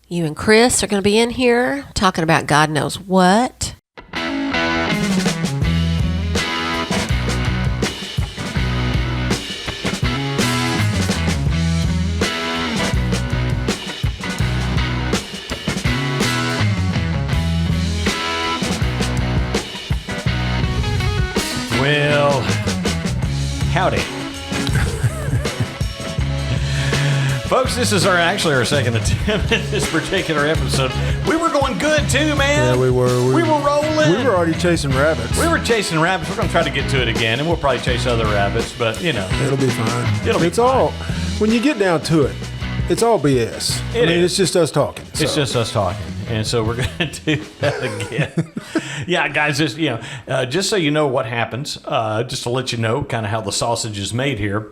You and Chris are going to be in here talking about God knows what. Well, howdy. Folks, this is actually our second attempt at this particular episode. We were going good too, man. Yeah, we were. We were rolling. We were already chasing rabbits. We were chasing rabbits. We're going to try to get to it again, and we'll probably chase other rabbits, but, you know. It'll be fine. It's all, when you get down to it, it's all BS. It's just us talking. It's just us talking. And so we're going to do that again. Yeah, guys, just so you know what happens, just to let you know kind of how the sausage is made here.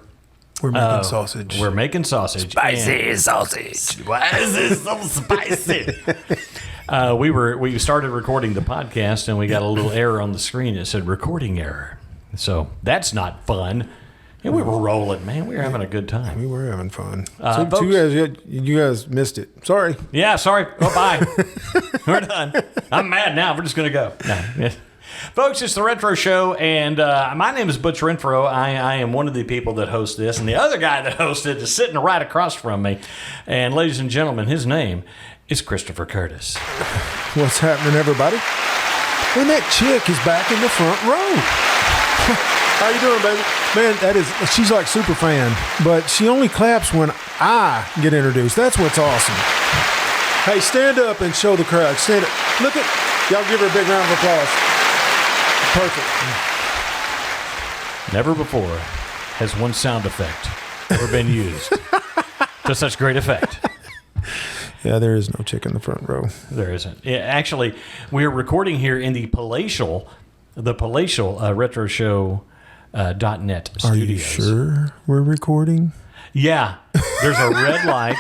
We're making sausage. We're making sausage. Spicy sausage. Why is this so spicy? We started recording the podcast, and we got a little error on the screen that said recording error. So that's not fun. And we were rolling, man. We were having a good time. We were having fun. Folks, you guys missed it. Sorry. Yeah, sorry. Oh, bye. We're done. I'm mad now. We're just going to go. No. Folks, it's the Retro Show, and my name is Butch Renfro. I am one of the people that host this, and the other guy that hosts it is sitting right across from me. And ladies and gentlemen, his name is Christopher Curtis. What's happening, everybody? And that chick is back in the front row. How you doing, baby? Man, she's like super fan, but she only claps when I get introduced. That's what's awesome. Hey, stand up and show the crowd. Stand up. Look at, y'all give her a big round of applause. Perfect. Never before has one sound effect ever been used to such great effect. Yeah, there is no chick in the front row. There isn't. Yeah, actually, we're recording here in the palatial Retro Show .net studios. Are you sure we're recording? Yeah. There's a red light.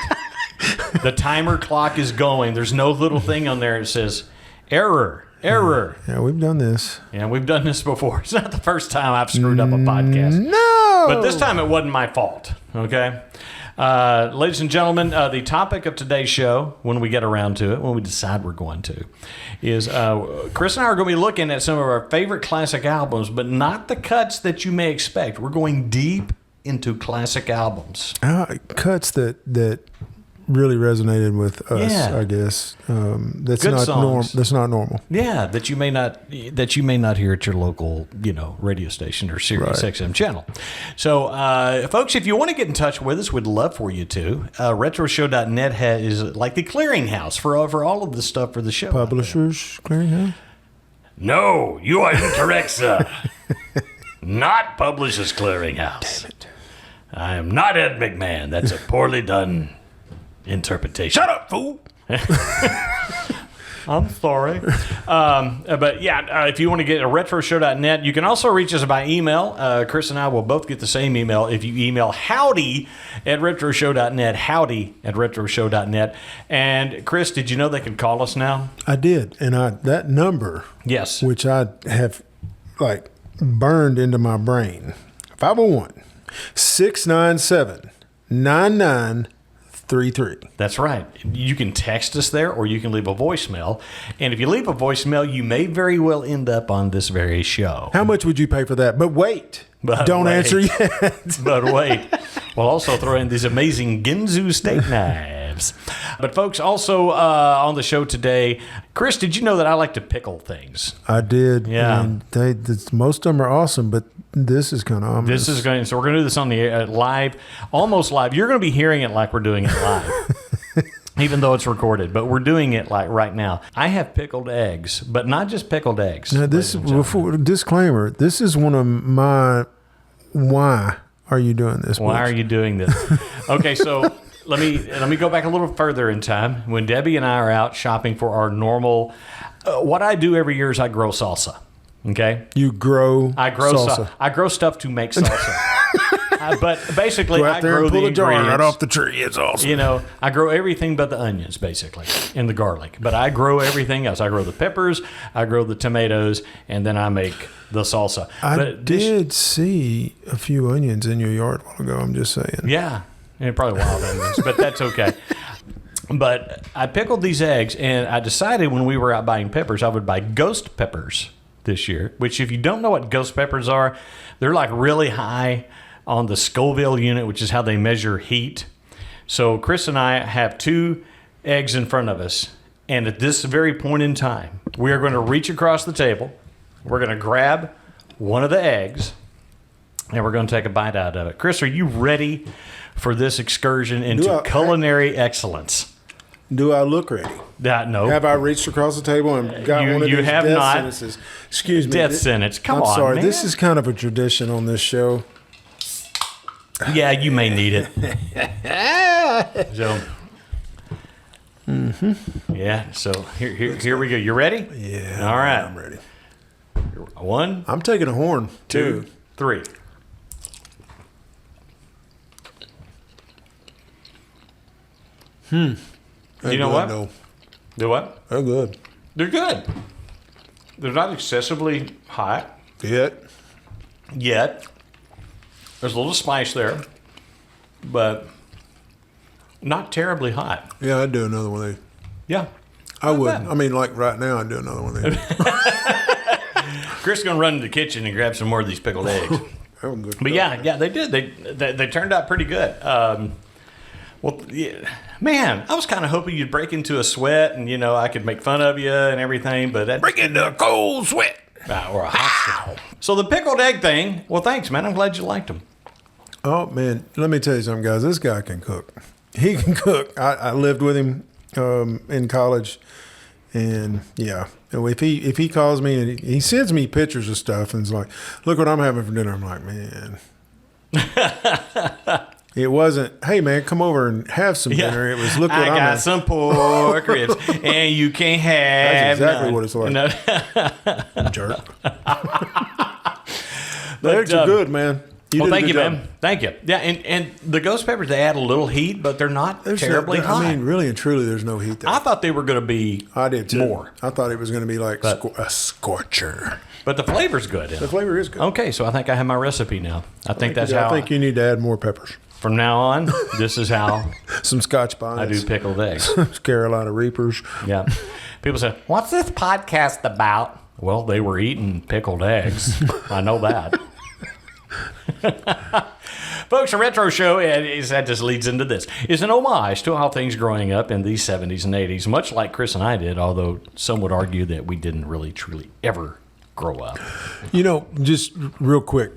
The timer clock is going. There's no little thing on there that says error. Yeah, we've done this. Yeah, we've done this before. It's not the first time I've screwed up a podcast. No! But this time it wasn't my fault, okay? Ladies and gentlemen, the topic of today's show, when we get around to it, when we decide we're going to, is Chris and I are going to be looking at some of our favorite classic albums, but not the cuts that you may expect. We're going deep into classic albums. Cuts that really resonated with us, Yeah. I guess. That's Good not songs. That's not normal. Yeah, that you may not hear at your local, radio station or Sirius XM channel. So, folks, if you want to get in touch with us, we'd love for you to. RetroShow.net is like the clearinghouse for all of the stuff for the show. Publishers Clearinghouse? No, you are incorrect, sir. Not Publishers Clearinghouse. Damn it. I am not Ed McMahon. That's a poorly done interpretation. Shut up, fool. I'm sorry. But yeah, if you want to get a retroshow.net, you can also reach us by email. Chris and I will both get the same email. If you email howdy at retroshow.net, howdy at retroshow.net. And Chris, did you know they could call us now? I did. And that number, Yes. which I have like burned into my brain, 501-697-9933. That's right. You can text us there, or you can leave a voicemail. And if you leave a voicemail, you may very well end up on this very show. How much would you pay for that? But wait, don't answer yet. But wait, we'll also throw in these amazing Ginzu steak knives. But folks, also on the show today, Chris, did you know that I like to pickle things? I did. Yeah. And most of them are awesome, but this is kind of ominous. So we're going to do this on the live, almost live. You're going to be hearing it like we're doing it live. Even though it's recorded, but we're doing it like right now. I have pickled eggs, but not just pickled eggs. Now, disclaimer, this is one of my, why are you doing this? Why are you doing this? Okay, so let me go back a little further in time. When Debbie and I are out shopping for our normal, what I do every year is I grow salsa. Okay, I grow salsa. I grow stuff to make salsa. But basically, Go out I there grow and pull the a jar ingredients. right off the tree. It's awesome. I grow everything but the onions, basically, and the garlic. But I grow everything else. I grow the peppers, I grow the tomatoes, and then I make the salsa. I did see a few onions in your yard a while ago. I'm just saying. Yeah, and probably wild onions, but that's okay. But I pickled these eggs, and I decided when we were out buying peppers, I would buy ghost peppers this year, which if you don't know what ghost peppers are, they're like really high on the Scoville unit, which is how they measure heat. So Chris and I have 2 eggs in front of us, and at this very point in time, we are going to reach across the table. We're going to grab one of the eggs, and we're going to take a bite out of it. Chris, are you ready for this excursion into culinary excellence? Do I look ready? No. Have I reached across the table and got one of you these have death not. sentences? Excuse me. Death sentence. Come on, I'm sorry. man. This is kind of a tradition on this show. Yeah, you may need it. So, yeah. So here we go. You ready? Yeah. All right. I'm ready. 1, I'm taking a horn. 2, 3. You know what? No. Do what? They're good. They're good. They're not excessively hot Yet. There's a little spice there, but not terribly hot. Yeah, I'd do another one of these. Yeah. I would. I mean, like right now, I'd do another one of these. Chris is going to run to the kitchen and grab some more of these pickled eggs. That was good. But yeah, they did. They turned out pretty good. Well, yeah, man, I was kind of hoping you'd break into a sweat and, I could make fun of you and everything, but break into a cold sweat. Or a hot sweat. So the pickled egg thing, well, thanks, man. I'm glad you liked them. Oh, man, let me tell you something, guys. This guy can cook. He can cook. I lived with him in college, and yeah. If he calls me and he sends me pictures of stuff and is like, look what I'm having for dinner, I'm like, man. It wasn't, hey, man, come over and have some dinner. It was, look what I got some pork ribs, and you can't have That's exactly none. what it's like. No. Jerk. The eggs are good, man. Well, thank you, job. man. Thank you. Yeah, and the ghost peppers, they add a little heat, but they're not terribly hot. I mean, really and truly, there's no heat there. I thought they were going to be I did too. more. I thought it was going to be like a scorcher. But the flavor's good. The flavor is good. Okay, so I think I have my recipe now. I think you need to add more peppers. From now on, this is how Some Scotch bonnets. I do pickled eggs. Carolina Reapers. Yeah. People say, what's this podcast about? Well, they were eating pickled eggs. I know that. Folks, a retro show, that just leads into this, is an homage to all things growing up in the 70s and 80s, much like Chris and I did, although some would argue that we didn't really, truly ever grow up. Just real quick,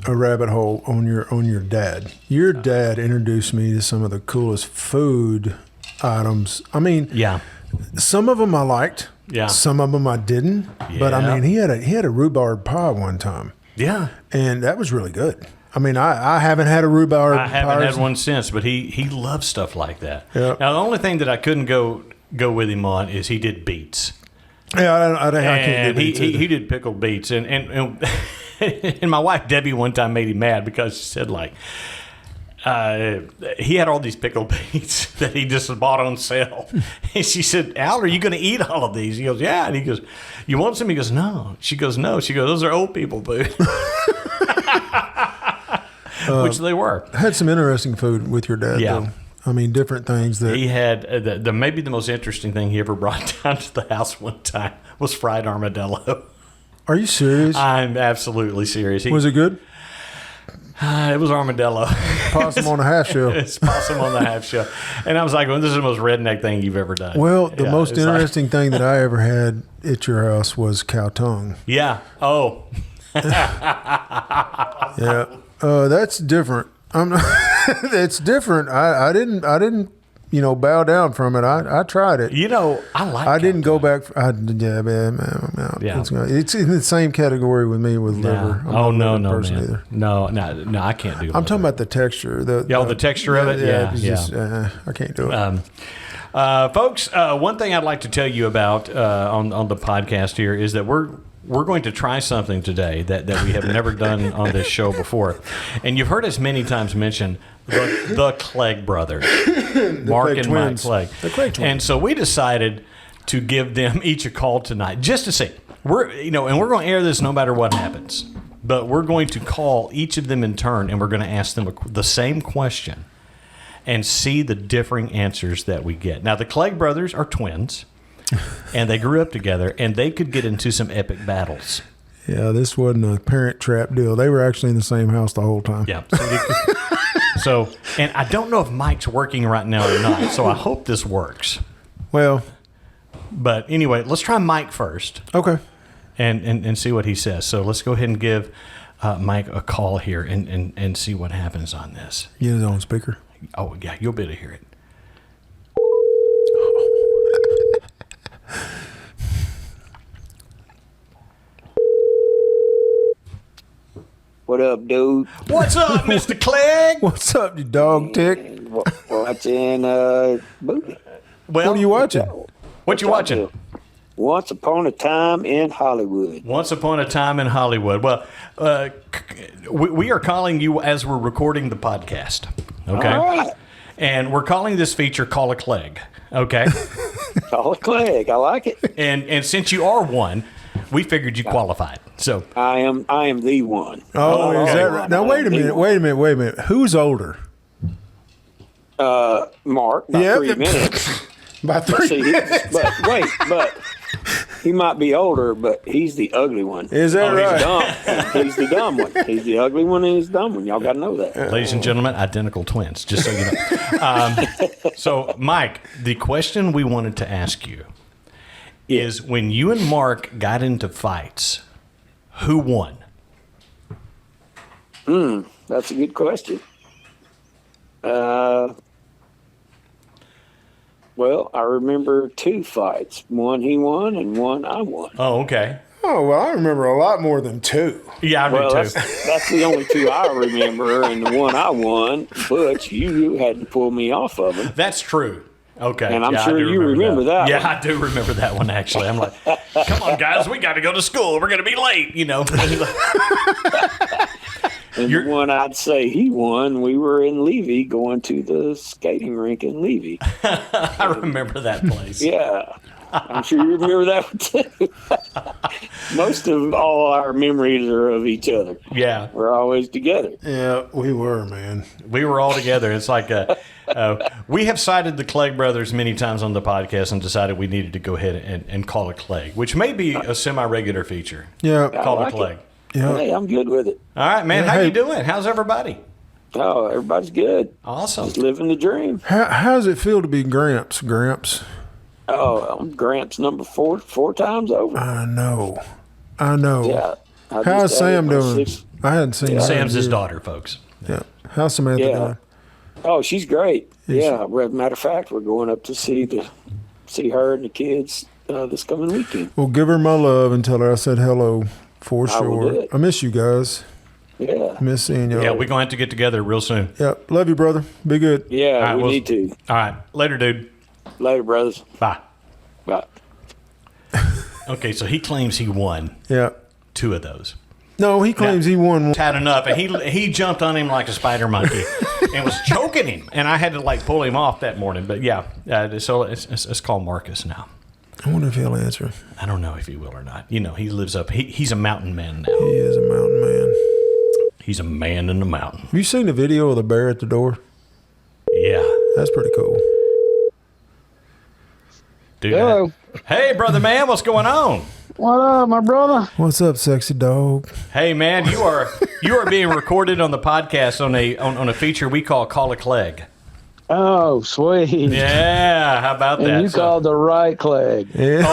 a rabbit hole on your dad. Your dad introduced me to some of the coolest food items. I mean, Yeah. some of them I liked. Yeah. Some of them I didn't. But I Yeah. mean, he had a rhurd pie one time. Yeah. And that was really good. I mean, I haven't had a rhubarb pie. I haven't had one since, but he loves stuff like that. Yeah. Now, the only thing that I couldn't go with him on is he did beets. Yeah, I can't do beets either. he did pickled beets. And and my wife, Debbie, one time made him mad because she said, like, he had all these pickled beets that he just bought on sale. And she said, Al, are you going to eat all of these? He goes, yeah. And he goes, you want some? He goes, no. She goes, no. She goes, those are old people food. Which they were. I had some interesting food with your dad, Yeah. though. I mean, different things that... He had, maybe the most interesting thing he ever brought down to the house one time was fried armadillo. Are you serious? I'm absolutely serious. Was it good? It was armadillo. Possum on a half shell. It's possum on the half shell. And I was like, well, this is the most redneck thing you've ever done. Well, the most it's like- interesting thing that I ever had at your house was cow tongue. Yeah. Oh. Yeah. That's different. I'm not, it's different. I didn't bow down from it. I tried it. I like I didn't go cow back. Man. Yeah. It's in the same category with me with liver. tongue. I'm Oh, not a no, liver person man. either. No, I can't do that. I'm talking about the texture. the texture of it? Yeah, it's yeah. just, I can't do it. Folks, one thing I'd like to tell you about on the podcast here is that we're going to try something today that we have never done on this show before. And you've heard us many times mention the Clegg brothers, Mark Clegg and twins. Mike Clegg. The Clegg twins. And so we decided to give them each a call tonight just to see. And we're going to air this no matter what happens. But we're going to call each of them in turn, and we're going to ask them the same question. and see the differing answers that we get. Now, the Clegg brothers are twins, and they grew up together, and they could get into some epic battles. Yeah, this wasn't a parent trap deal. They were actually in the same house the whole time. Yeah. So, and I don't know if Mike's working right now or not, so I hope this works. Well, but anyway, let's try Mike first. Okay. And see what he says. So let's go ahead and give Mike a call here and see what happens on this. Get it on speaker. Oh, yeah, you'll be able to hear it. What up, dude? What's up, Mr. Clegg? What's up, you dog tick? Watching movie. Well, What are you watching? What you watching? Once Upon a Time in Hollywood. Once Upon a Time in Hollywood. Well, we are calling you as we're recording the podcast. Okay. All right. And we're calling this feature Call A Clegg. Okay. Call A Clegg. I like it. and since you are one, we figured you qualified. So I am the one. Oh, is okay. that right? Now, wait a minute. Who's older? Mark, by Yeah, 3 but- minutes. By 3 See, but he might be older, but he's the ugly one. Is that He's right? dumb. He's the dumb one. He's the ugly one and he's the dumb one. Y'all got to know that. ladies and gentlemen, identical twins, just so you know. So, Mike, the question we wanted to ask you is when you and Mark got into fights, who won? That's a good question. Well, I remember 2 fights. One he won and one I won. Oh, okay. Oh, well, I remember a lot more than 2. Yeah, I Well, do too. that's the only 2 I remember, and the one I won, Butch, you had to pull me off of him. That's true. Okay. And I'm Yeah, I sure do you remember that Yeah, one. I do remember that one, actually. I'm like, come on, guys, we got to go to school. We're going to be late, you know. And the one I'd say he won, we were in Levy going to the skating rink in Levy. I remember that place. Yeah. I'm sure you remember that one too. Most of all our memories are of each other. Yeah. We're always together. Yeah, we were, man. We were all together. It's like we have cited the Clegg brothers many times on the podcast and decided we needed to go ahead and call a Clegg, which may be a semi-regular feature. Yeah. Call like a Clegg. Yeah. Hey, I'm good with it. All right, man. Yeah, How hey. you doing? How's everybody? Oh, everybody's good. Awesome. Just living the dream. How does it feel to be Gramps? Gramps? Oh, I'm Gramps number 4 times over. I know. Yeah. I How's just added Sam my doing? 6th. I hadn't seen her Sam's in his years. daughter, folks. Yeah. How's Samantha Yeah. doing? Oh, she's great. Is Yeah. Well, as a matter of fact, we're going up to see her and the kids this coming weekend. Well, give her my love and tell her I said hello for I will do sure. it. I miss you guys. Yeah. Miss seeing y'all. Yeah, we're going to have to get together real soon. Yeah. Love you, brother. Be good. Yeah, All right, we well- need to. All right. Later, dude. Later, brothers. Bye. Bye. Okay, so he claims he won Yeah. 2 of those. No, he claims he won one. Had enough, and he jumped on him like a spider monkey and was choking him, and I had to like pull him off that morning. But yeah, so let's call Marcus now. I wonder if he'll answer. I don't know if he will or not. You know, he lives up. He's a mountain man now. He is a mountain man. He's a man in the mountain. Have you seen the video of the bear at the door? Yeah, That's pretty cool. dude. Hello. Hey, brother, man, what's going on? What up, my brother? What's up, sexy dog? Hey, man, you are being recorded on the podcast on a feature we call A Clegg. Oh, sweet. Yeah, how about that? And you So- called the right Clegg. Yeah.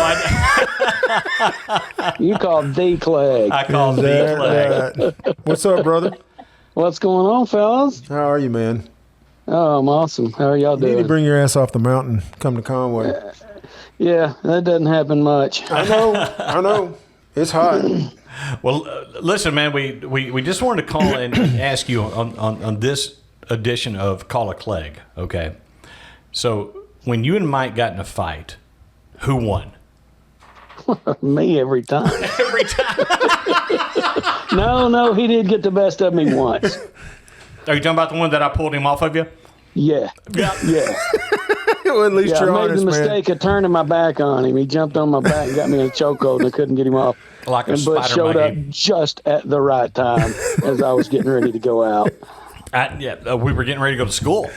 You called the Clegg. I called Is the that Clegg. right? What's up, brother? What's going on, fellas? How are you, man? Oh, I'm awesome. How are y'all You need to doing? bring your ass off the mountain. Come to Conway. Yeah, that doesn't happen much. I know. It's hot. Well, listen, man, we just wanted to call and ask you on this edition of Call A Clegg, okay? So when you and Mike got in a fight, who won? Me every time. Every time. No, he did get the best of me once. Are you talking about the one that I pulled him off of you? Yeah. Yeah. Yeah. Well, at least Yeah, you're I made honest, the man. mistake of turning my back on him. He jumped on my back and got me in a chokehold, and I couldn't get him off. Like a And Butch spider showed monkey. up just at the right time as I was getting ready to go out. We were getting ready to go to school.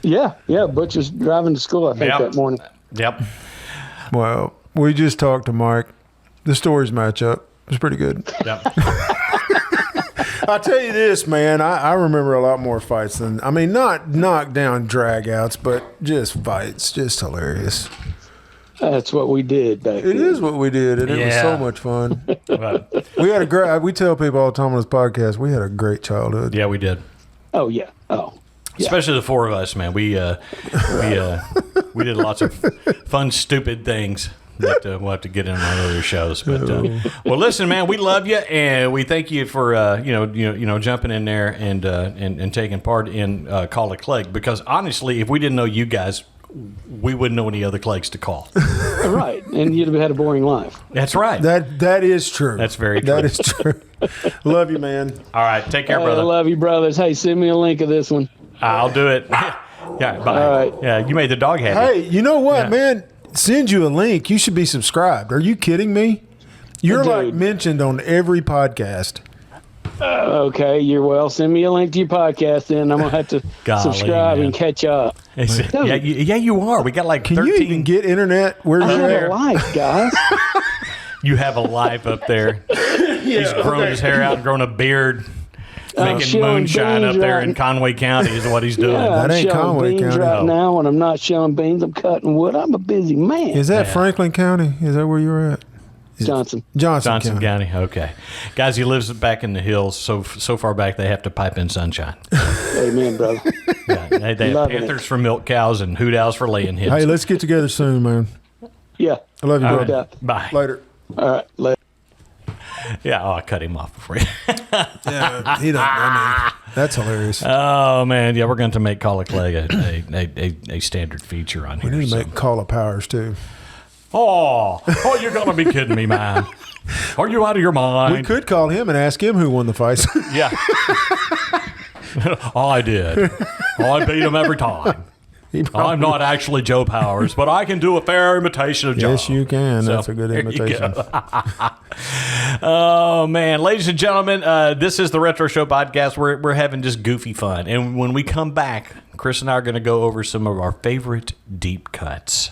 Yeah. Butch was driving to school, I think, Yep. that morning. Yep. Well, we just talked to Mike. The stories match up. It's pretty good. Yep. I'll tell you this, man. I remember a lot more fights than, I mean, not knockdown drag-outs, but just fights. Just hilarious. That's what we did back It then. is what we did, and it was Yeah. so much fun. But, We had a great, we tell people all the time on this podcast, we had a great childhood. yeah, we did. Oh, yeah. Oh. Yeah. Especially the four of us, man. We did lots of fun, stupid things that we'll have to get in on other shows. But well, listen, man, we love you, and we thank you for jumping in there and taking part in Call A Clegg. Because honestly, if we didn't know you guys, we wouldn't know any other Cleggs to call. Right. And you'd have had a boring life. That's right. That is true. That's very true. That is true. Love you, man. All right, take care, I brother. love you, brothers. Hey, send me a link of this one. I'll do it. Yeah, bye. All right. Yeah, you made the dog happy. Hey, you know what, Yeah. man? Send you a link. You should be subscribed. Are you kidding me? You're Dude. like mentioned on every podcast. Okay, send me a link to your podcast, and I'm going to have to Golly, subscribe man. and catch up. Yeah, you are. We got like Can 13. you even get internet where I you're have a at? life, guys. You have a life up there. He's grown his hair out and grown a beard. Making shelling moonshine up beans there right in Conway County is what he's doing. Yeah, That I'm ain't shelling Conway beans County. right No. now. When I'm not shelling beans, I'm cutting wood. I'm a busy man. Is that Franklin County? Is that where you're at? Johnson. Johnson Johnson County. Okay. Guys, he lives back in the hills, so far back they have to pipe in sunshine. Amen, brother. Yeah, they have Loving panthers for milk cows and hoot owls for laying hens. Hey, let's get together soon, man. Yeah. I love you, All brother. right. Bye. Later. All right. Later. Yeah, I cut him off before you. Yeah, he don't. I mean, that's hilarious. Oh, man. Yeah, we're going to make Call A Clegg a standard feature on We here. need to so. make Call of Powers too. Oh, you're going to be kidding me, man. Are you out of your mind? We could call him and ask him who won the fights. Yeah. I did. I beat him every time. I'm not actually Joe Powers, but I can do a fair imitation of Joe. Yes, you can. So, That's a good there you imitation. go. Oh, man. Ladies and gentlemen, this is the Retro Show podcast. We're having just goofy fun. And when we come back, Chris and I are going to go over some of our favorite deep cuts.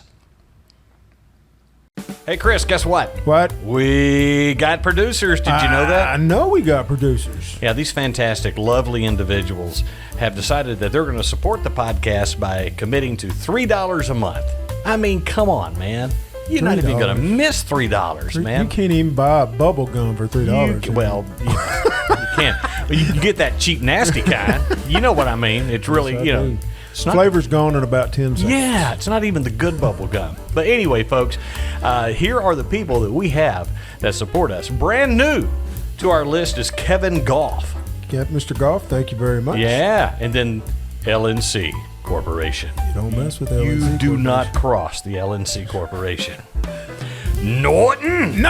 Hey, Chris, guess what? What? We got producers. Did you know that? I know we got producers. Yeah, these fantastic, lovely individuals have decided that they're going to support the podcast by committing to $3 a month. I mean, come on, man. You're not even going to miss $3, man. You can't even buy a bubble gum for $3. Well, you can't. Well, you get that cheap, nasty kind. You know what I mean? It's really, it's not. Flavor's gone in about 10 seconds. Yeah, it's not even the good bubble gum. But anyway, folks, here are the people that we have that support us. Brand new to our list is Kevin Goff. Yeah, Mr. Goff, thank you very much. Yeah, and then LNC Corporation. You don't mess with LNC. You do Corporation. not cross the LNC Corporation. Norton.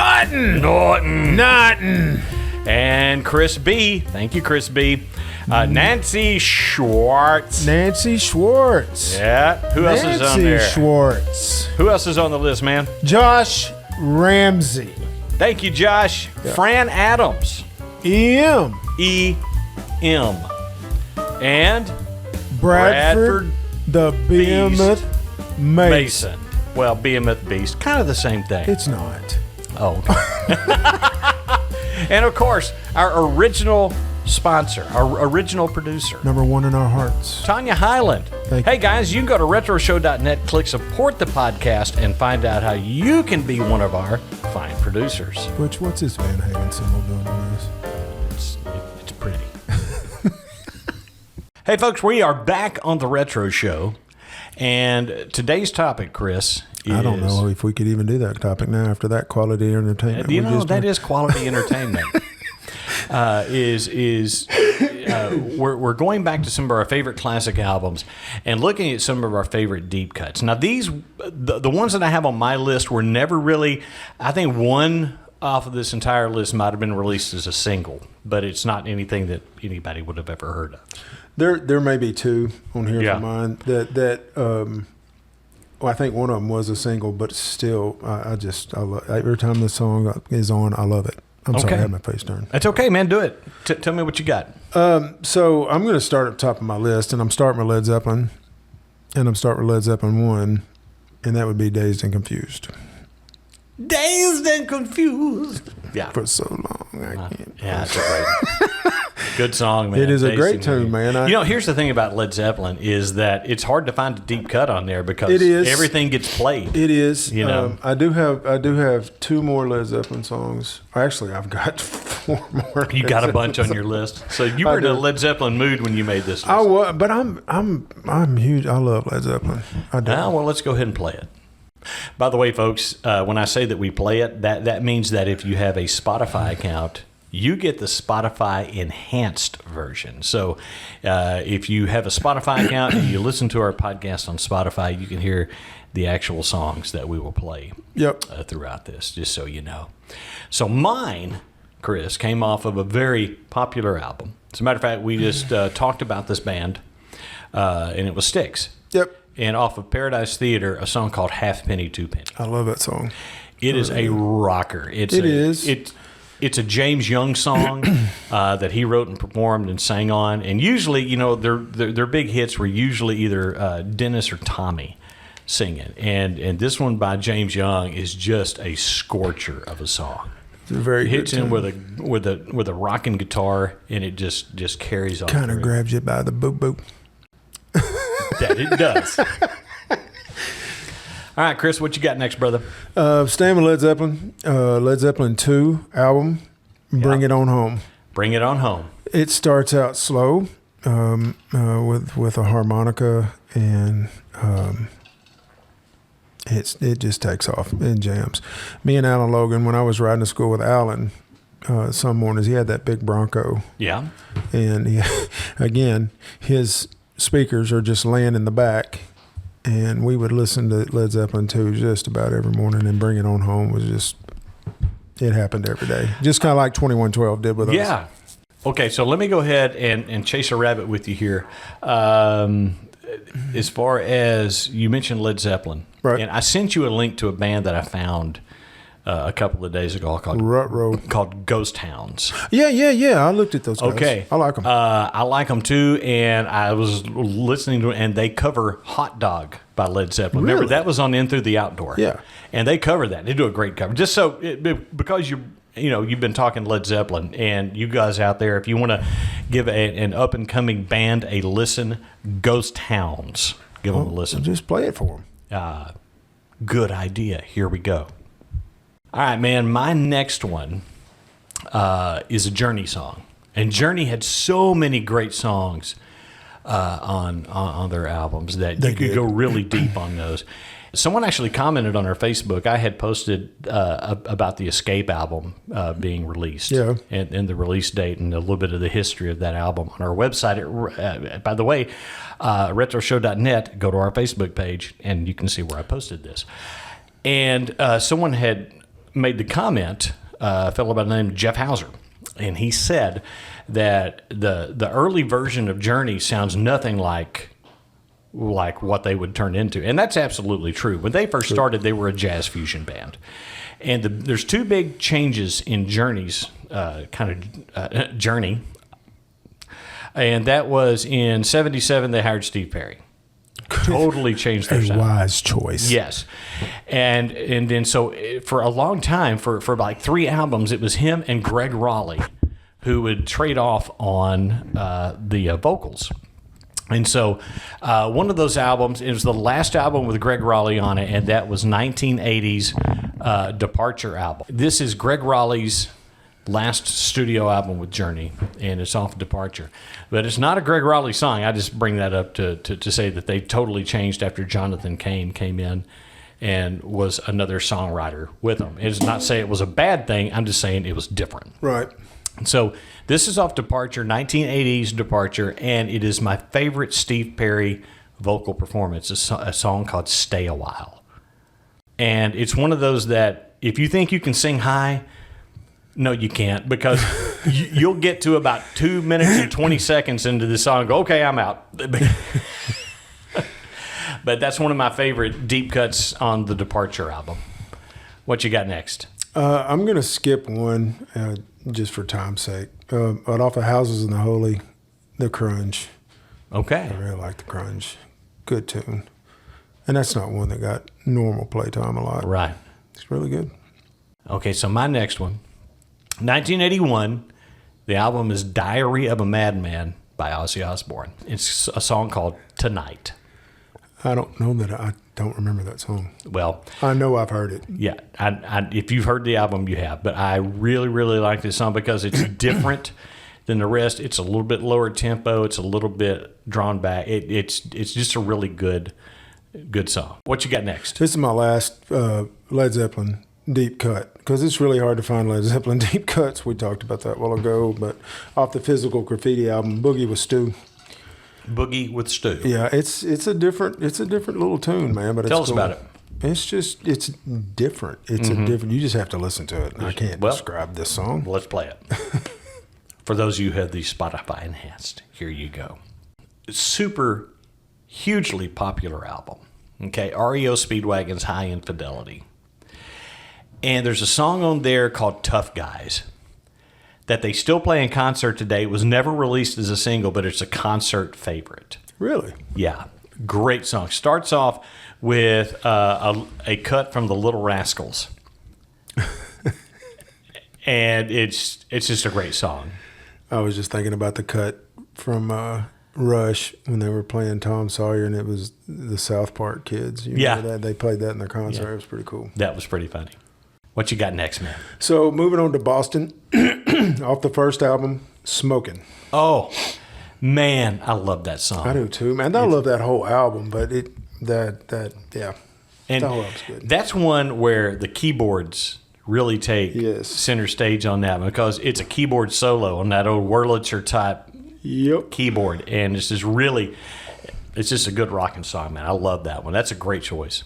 And Chris B. Thank you, Chris B. Nancy Schwartz. Nancy Schwartz. Yeah. Who else is on there? Schwartz. Who else is on the list, man? Josh Ramsey. Thank you, Josh. Fran Adams. E.M. E.M. And Bradford the Behemoth Mason. Mason. Well, Behemoth Beast. Kind of the same thing. It's not. Oh, okay. And of course, our original sponsor, our original producer, Number one in our hearts. Tanya Highland. Thank Hey you. guys, you can go to retroshow.net, click support the podcast, and find out how you can be one of our fine producers. Which, what's this Van Halen symbol doing on this? It's pretty. Hey folks, we are back on the Retro Show, and today's topic, Chris, is... I don't know if we could even do that topic now after that quality entertainment. You we know, just that did. is quality entertainment. We're going back to some of our favorite classic albums and looking at some of our favorite deep cuts. Now, these the ones that I have on my list were never really. I think one off of this entire list might have been released as a single, but it's not anything that anybody would have ever heard of. There may be two on here Yeah. for mine well, I think one of them was a single, but still, I love every time the song is on, I love it. I'm sorry, Okay. I had my face turned. That's okay, man. Do it. Tell me what you got. So I'm going to start at the top of my list, and I'm starting with Led Zeppelin. and I'm starting with Led Zeppelin 1, and that would be Dazed and Confused. Dazed and Confused. Yeah. For so long, I can't. Yeah, it's a great good song, man. It is a Dazed great and tune, Confused. man. You know, here's the thing about Led Zeppelin is that it's hard to find a deep cut on there because It is. everything gets played. It is. You know. I do have 2 more Led Zeppelin songs. Actually, I've got 4 more. You got a bunch on your list. So you were in a do. Led Zeppelin mood when you made this list. I was, but I'm huge. I love Led Zeppelin. I do. Well, let's go ahead and play it. By the way, folks, when I say that we play it, that means that if you have a Spotify account, you get the Spotify enhanced version. So if you have a Spotify account and you listen to our podcast on Spotify, you can hear the actual songs that we will play throughout this, just so you know. So mine, Chris, came off of a very popular album. As a matter of fact, we just talked about this band, and it was Styx. Yep. And off of Paradise Theater, a song called Halfpenny, Twopenny. I love that song. It is a rocker. It's a James Young song that he wrote and performed and sang on. And usually, you know, their big hits were usually either Dennis or Tommy singing. And this one by James Young is just a scorcher of a song. It's a very It hits good in tune. with a rocking guitar, and it just carries on. Kind of through. grabs you by the boop boop. That it does. All right, Chris, what you got next, brother? Staying with Led Zeppelin. Led Zeppelin 2 album. Bring It On Home. Bring It On Home. It starts out slow with a harmonica, and it just takes off and jams. Me and Alan Logan, when I was riding to school with Alan, some mornings he had that big Bronco, Yeah. and again his speakers are just laying in the back, and we would listen to Led Zeppelin 2 just about every morning, and Bring It On Home was just, it happened every day, just kind of like 2112 did with us. Yeah. Okay, so let me go ahead and chase a rabbit with you here. As far as you mentioned Led Zeppelin, Right. And I sent you a link to a band that I found a couple of days ago called Ghost Hounds. Yeah. I looked at those guys. Okay, I like them. I like them too, and I was listening to it, and they cover "Hot Dog" by Led Zeppelin. Really? Remember that was on In Through the Outdoor. Yeah. and they cover that. They do a great cover. Just so because you've been talking Led Zeppelin, and you guys out there, if you want to give an up and coming band a listen, Ghost Hounds, give them a listen. Just play it for them. Good idea. Here we go. All right, man. My next one is a Journey song, and Journey had so many great songs on their albums that you could go really deep on those. Someone actually commented on our Facebook. I had posted about the Escape album being released, and the release date and a little bit of the history of that album on our website. By the way, retroshow.net. Go to our Facebook page, and you can see where I posted this. And someone had made the comment, a fellow by the name of Jeff Hauser, and he said that the early version of Journey sounds nothing like what they would turn into. And that's absolutely true. When they first started, they were a jazz fusion band. And there's two big changes in Journey's journey. And that was in 1977, they hired Steve Perry. Totally changed their sound. A wise choice. Yes. And then so for a long time, for like 3 albums, it was him and Greg Raleigh who would trade off on the vocals. And so one of those albums, it was the last album with Greg Raleigh on it, and that was 1980's Departure album. This is Greg Raleigh's last studio album with Journey, and it's off Departure. But it's not a Greg Raleigh song. I just bring that up to say that they totally changed after Jonathan Cain came in and was another songwriter with them. It's not to say it was a bad thing. I'm just saying it was different. Right. So this is off Departure, 1980's Departure, and it is my favorite Steve Perry vocal performance, a song called Stay a While. And it's one of those that if you think you can sing high, no, you can't, because you'll get to about 2 minutes and 20 seconds into the song and go, okay, I'm out. But that's one of my favorite deep cuts on the Departure album. What you got next? I'm going to skip one just for time's sake. But off of Houses in the Holy, the Crunge. Okay. I really like the Crunge. good tune. And that's not one that got normal playtime a lot. Right. It's really good. Okay, so my next one, 1981, the album is Diary of a Madman by Ozzy Osbourne. It's a song called Tonight. I don't know that I don't remember that song. Well, I know I've heard it. yeah, if you've heard the album, you have. But I really, really like this song because it's different than the rest. It's a little bit lower tempo. It's a little bit drawn back. It's just a really good song. What you got next? This is my last Led Zeppelin deep cut, because it's really hard to find Led Zeppelin deep cuts. We talked about that a while ago, but off the Physical Graffiti album, Boogie with Stu. Boogie with Stu. Yeah, it's a different little tune, man. But Tell it's us cool. about it. It's different. It's a different. You just have to listen to it. I can't describe this song. Let's play it. For those of you who have the Spotify enhanced, here you go. Super hugely popular album. Okay, REO Speedwagon's High Infidelity. And there's a song on there called Tough Guys that they still play in concert today. It was never released as a single, but it's a concert favorite. Really? Yeah, great song. Starts off with a cut from the Little Rascals. And it's just a great song. I was just thinking about the cut from Rush when they were playing Tom Sawyer, and it was the South Park kids. You remember that? They played that in their concert. Yeah. It was pretty cool. That was pretty funny. What you got next, man? So moving on to Boston, off the first album, Smokin'. Oh, man, I love that song. I do too, man. I love that whole album, but And the whole album's good. That's one where the keyboards really take center stage on that one, because it's a keyboard solo on that old Wurlitzer type keyboard, and it's just a good rocking song, man. I love that one. That's a great choice.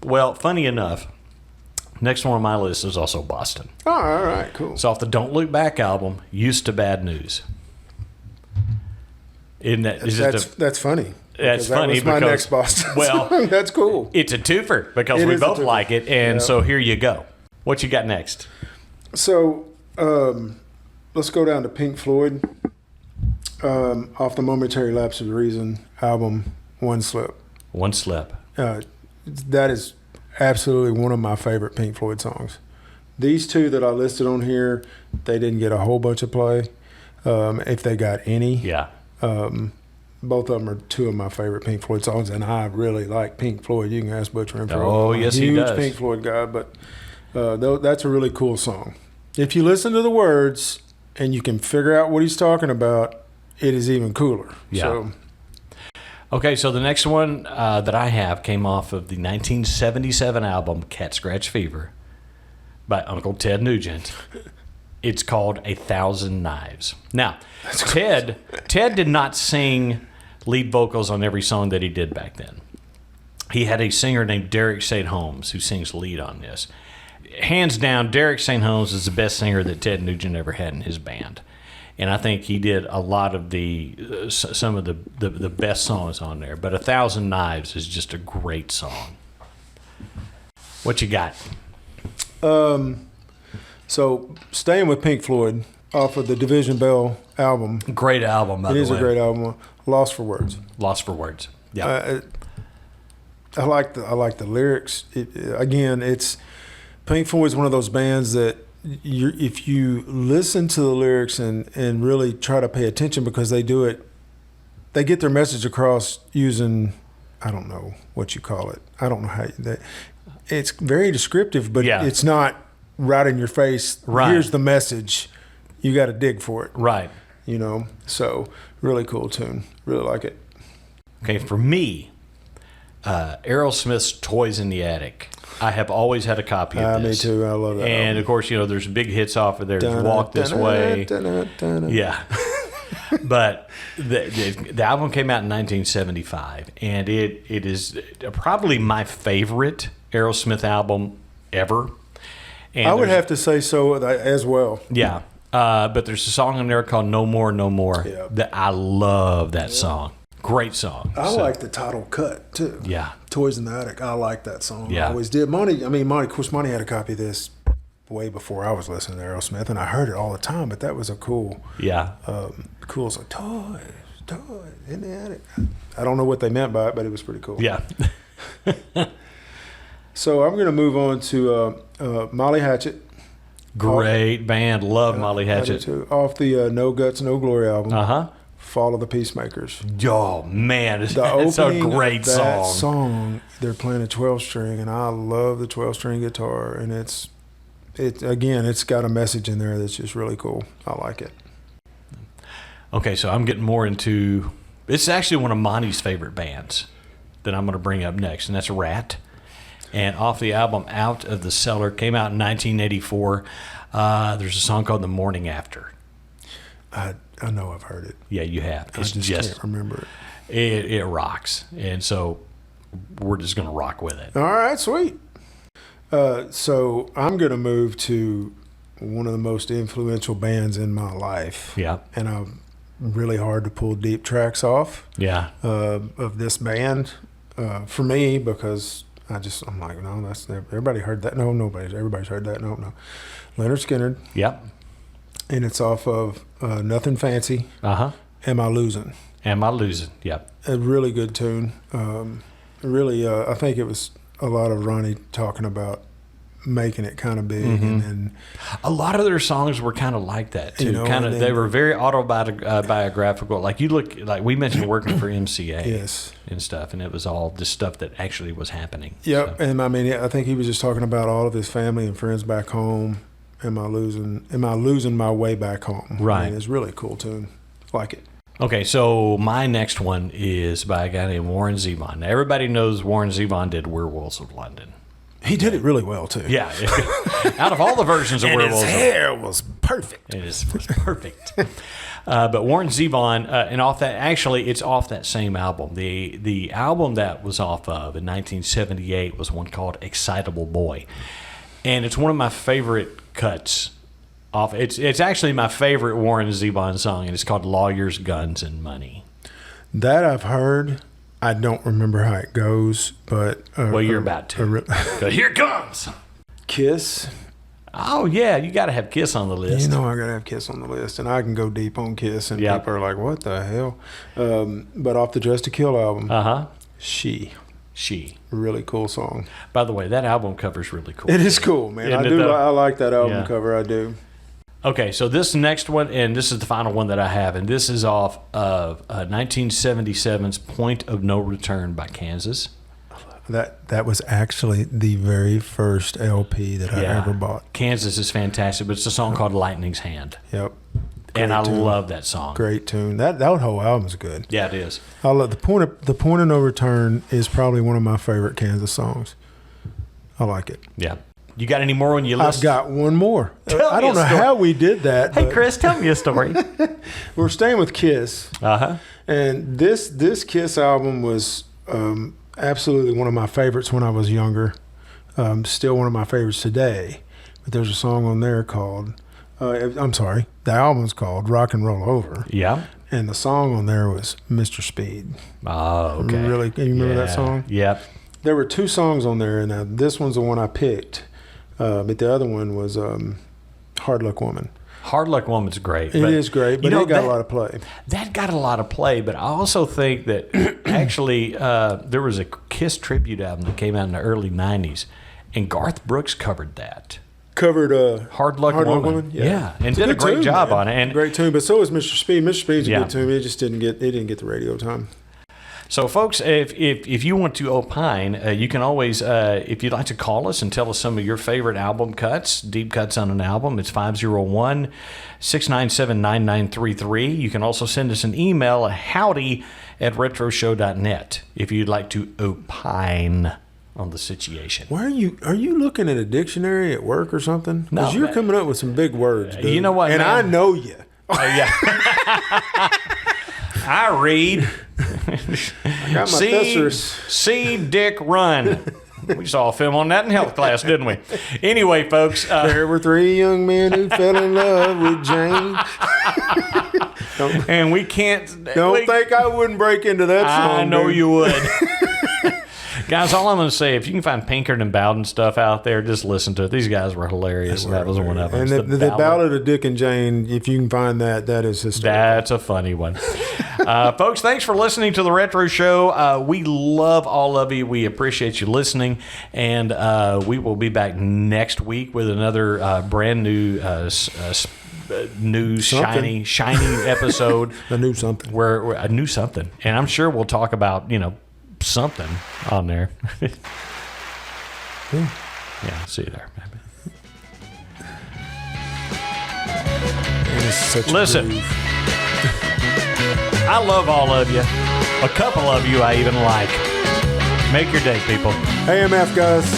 Well, funny enough, next one on my list is also Boston. Oh, all right, cool. It's off the Don't Look Back album, Used to Bad News. That's funny. That's funny that was my because next Boston well, song. That's cool. It's a twofer because It we is a both twofer. like it, and so here you go. What you got next? So let's go down to Pink Floyd, off the Momentary Lapse of Reason album, One Slip. One Slip. That is absolutely one of my favorite Pink Floyd songs. These two that I listed on here, they didn't get a whole bunch of play, if they got any. Yeah. Both of them are two of my favorite Pink Floyd songs, and I really like Pink Floyd. You can ask Butch and Chris. Oh, yes, he does. Huge Pink Floyd guy, but that's a really cool song. If you listen to the words and you can figure out what he's talking about, it is even cooler. Yeah. So, Okay, so the next one that I have came off of the 1977 album Cat Scratch Fever by Uncle Ted Nugent. It's called A Thousand Knives. Now, Ted did not sing lead vocals on every song that he did back then. He had a singer named Derek St. Holmes who sings lead on this. Hands down, Derek St. Holmes is the best singer that Ted Nugent ever had in his band. And I think he did a lot of some of the best songs on there. But A Thousand Knives is just a great song. What you got? So staying with Pink Floyd, off of the Division Bell album. Great album, by the way. It is a great album. Lost for Words. Lost for Words. Yeah. I like the lyrics. Again, it's Pink Floyd's one of those bands that if you listen to the lyrics and really try to pay attention, because they get their message across using, I don't know what you call it. I don't know how it's very descriptive, but it's not right in your face. Right. Here's the message. You got to dig for it. Right. So really cool tune. Really like it. Okay, for me, Aerosmith's Toys in the Attic. I have always had a copy of this. Me too. I love that. And, of course, there's big hits off of there. There's Walk This Way. Yeah. But the album came out in 1975, and it is probably my favorite Aerosmith album ever. And I would have to say so as well. Yeah. But there's a song on there called No More, No More. Yeah. That I love that song. Great song. I like the title cut too. Yeah. Toys in the Attic. I like that song. Yeah. I always did. Monty, of course, Monty had a copy of this way before I was listening to Aerosmith, and I heard it all the time, but that was a cool. Yeah. Cool. It's like, toys. toy in the attic. I don't know what they meant by it, but it was pretty cool. Yeah. So I'm going to move on to Molly Hatchet. Great band. Love Molly I do Hatchet. too. Off the No Guts, No Glory album. Uh-huh. Fall of the Peacemakers. Oh, man. It's The a opening great of that song. song, they're playing a 12-string, and I love the 12-string guitar, and it's got a message in there that's just really cool. I like it. Okay, so I'm getting more into... It's actually one of Monty's favorite bands that I'm going to bring up next, and that's Rat. And off the album Out of the Cellar, came out in 1984. There's a song called The Morning After. I know I've heard it. Yeah, you have. I just can't remember it. It rocks. And so we're just going to rock with it. All right, sweet. So I'm going to move to one of the most influential bands in my life. Yeah. And I'm really hard to pull deep tracks off Yeah. of this band for me, because I'm like, no, that's never, everybody heard that. No, everybody's heard that. No. Leonard Skinner. Yep. And it's off of Nothing Fancy. Uh-huh. Am I Losing? Am I Losing? Yep. A really good tune. Really, I think it was a lot of Ronnie talking about making it kind of big, and A lot of their songs were kind of like that too. You know, kind and of, then- they were very autobiographical. Like you look, like we mentioned working for MCA yes. and stuff, and it was all just stuff that actually was happening. Yep. So, And I mean, I think he was just talking about all of his family and friends back home. Am I losing my way back home? Right. I mean, it's a really cool tune. Like it. okay, so my next one is by a guy named Warren Zevon. Now, everybody knows Warren Zevon did Werewolves of London. He did it really well too. Yeah. Out of all the versions of Werewolves of London. was perfect. It was perfect. But Warren Zevon, and off that, actually, it's off that same album. The album that was off of in 1978 was one called Excitable Boy. And it's one of my favorite cuts off. It's actually my favorite Warren Zevon song, and it's called Lawyers, Guns, and Money. That I've heard. I don't remember how it goes, but Well, you're about to. 'Cause here it comes. Kiss. Oh, yeah, you got to have Kiss on the list. You know I gotta have Kiss on the list, and I can go deep on Kiss, and Yep. people are like, "What the hell?" But off the Dress to Kill album, Uh-huh. She, really cool song. By the way, that album cover's really cool. It is cool, man. Isn't I it, do. though? I like that album Yeah. cover. I do. Okay, so this next one, and this is the final one that I have, and this is off of 1977's Point of No Return by Kansas. That was actually the very first LP that I ever bought. Kansas is fantastic, but it's a song called Lightning's Hand. Yep. And I tune. love that song. Great tune. That whole album is good. Yeah, it is. I love the Point of No Return is probably one of my favorite Kansas songs. I like it. Yeah. You got any more on your list? I've got one more. Tell I me don't a know story. how we did that. Hey, but Chris, tell me a story. we're staying with Kiss. Uh-huh. And this Kiss album was absolutely one of my favorites when I was younger. Still one of my favorites today. But there's a song on there called, the album's called Rock and Roll Over. Yeah. And the song on there was Mr. Speed. Oh, okay. Really? You remember that Yeah. song? Yep. There were two songs on there, and this one's the one I picked. But the other one was Hard Luck Woman. Hard Luck Woman's great. It is great, but it got a lot of play. That got a lot of play, but I also think that actually there was a Kiss tribute album that came out in the early 90s, and Garth Brooks covered that. Covered Hard Luck Woman. Yeah, and It's a did a good great tune, job man. on it. And Great tune, but so is Mr. Speed. Mr. Speed's a Yeah. good tune. It just didn't get the radio time. so, folks, if you want to opine, you can always, if you'd like to call us and tell us some of your favorite album cuts, deep cuts on an album, it's 501-697-9933. You can also send us an email at howdy@retroshow.net if you'd like to opine on the situation. Why are you looking at a dictionary at work or something? No, Because you're man. coming up with some big words, dude. You know what, And man? I know you. Oh, yeah. I read. I got my thesaurus. See Dick run. We saw a film on that in health class, didn't we? Anyway, folks. There were three young men who fell in love with Jane. And we can't. Don't think I wouldn't break into that song. I know dude. you would. Guys, all I'm going to say, if you can find Pinkerton Bowden stuff out there, just listen to it. These guys were hilarious. That was one of them. And the Ballad of Dick and Jane, if you can find that is hysterical. That's a funny one. Folks, thanks for listening to the Retro Show. We love all of you. We appreciate you listening. And we will be back next week with another brand new shiny episode. A new something. Where a new something. And I'm sure we'll talk about, something on there. Yeah, see you there. Listen, I love all of you. A couple of you I even like. Make your day, people. AMF, guys.